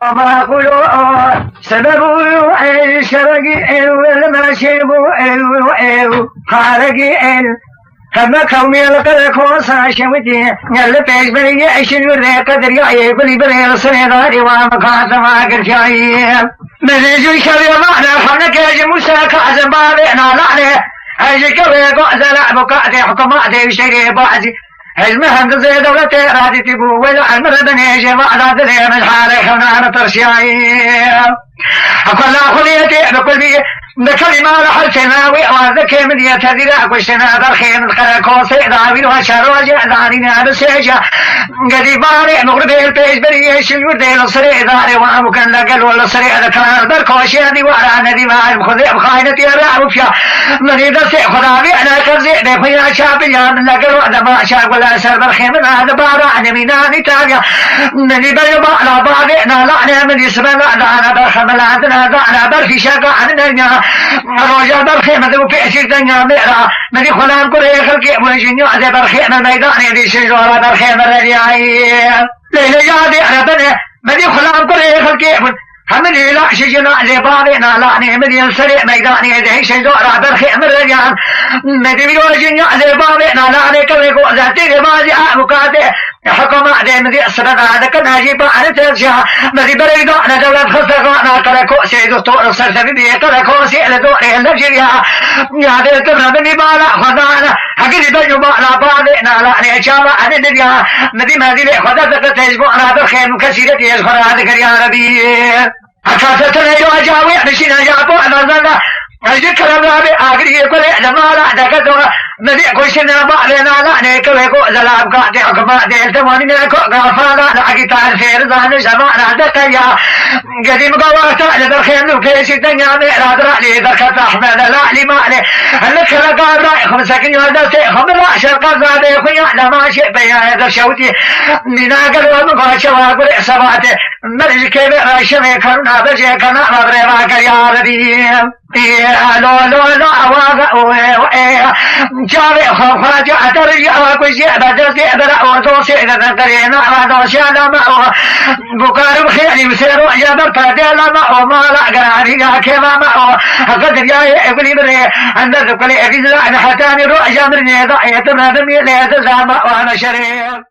وما قلوا سببوا شرقي ولما شيبوا خارقي كما كومي لقد كوسا شوتي يلا بيش بني عشان وري قدر يعي بني بني الصنيداري ومكان ما قرشاي مزيج شبي معنا خلنا كاج موسى كاز بابنا لعنه هاي كوي قعد لعب قعد حكمات يشتري بعضي المهم زي دولتي رادي تبو ولا المردني جماعة رادي من حالي خلنا ترشاي أقول لا خليتي بكل بي بكلمة لحل سناوي وذكي من يتذرع كشنا برخين الخلقوسي داوي وشر وجع دارنا بسيجا قديباري مغربي البيج بريش الوردي لصريع داري وامكن لقل ولا صريع ذكران البركوشي هذي وعرى ندي ما المخذي بخاينتي الرع وفيا مني دسي خدابي انا كرزي بخيا شابيا من لقل وعدا ما شاب ولا سر برخين من هذا بارا نميناني تابيا مني بيبا على بعضنا لعنة من يسمى لعنة برخم لعنة دعنا برخي شاقا عننا روجا برخيمة ذو بيشك دنيا مئرا مدي خلان كله خلقي وجنيو عذي برخيمة ميداني دي شجورة برخيمة رجعي ليلة جادي عربني مدي خلان كله خلقي همني لا شجنا عذي بارينا لعني مدي سريع ميداني دي شجورة برخيمة رجعي مدي بيوجنيو عذي بارينا لعني كله قوزاتي مازي مكاتي حكومة دي مدي أصدقاء هذا كان هجيبا عن ترجع مدي بريدونا دولة خصدقاءنا كركوسي دستور سرسبي بيه كركوسي لدوري اللجريا يا دي تبرا مني بالا خدانا حقيني بجو بالا بادئنا لعني اجابا عن الدنيا مدي مهدي لي خدتك تجبونا بالخير مكسيرتي يزخر هذا كريا ربي أكاسة يو أجاوي نشينا جابو أنا الذكر الرابع آخره كل إحدمالا دكتور مدي كوشنا بعلنا لعني كويكو زلاب قاعدي عقبادي التمانين كو غافانا لعقي تعرفير ذان جمعنا دكيا قديم قواتا لدرخين وكيسي دنيا مئراد رألي ذكت أحمد لعلي مالي الذكر قاب رأي خمسكين يودسي خمرا شرقا زادي خيانا ماشي بيا هذا شوتي نناقل ومقاشا وقل إحساباتي مرج كبير راشمي كرنا بجي كنا مبريبا كريا رديم لو جاري خواجة أترجع وكشي بدرسي برا وتوسي ذكرينا ودوشانا ما بكار بخيري بسيرو جبر فديلا ما ما لا قراري كما ما قدر يا ابني بري عند ذكري أجزاء حتى نروح جامرني ضعية ما دمي لا تزعم وأنا شريف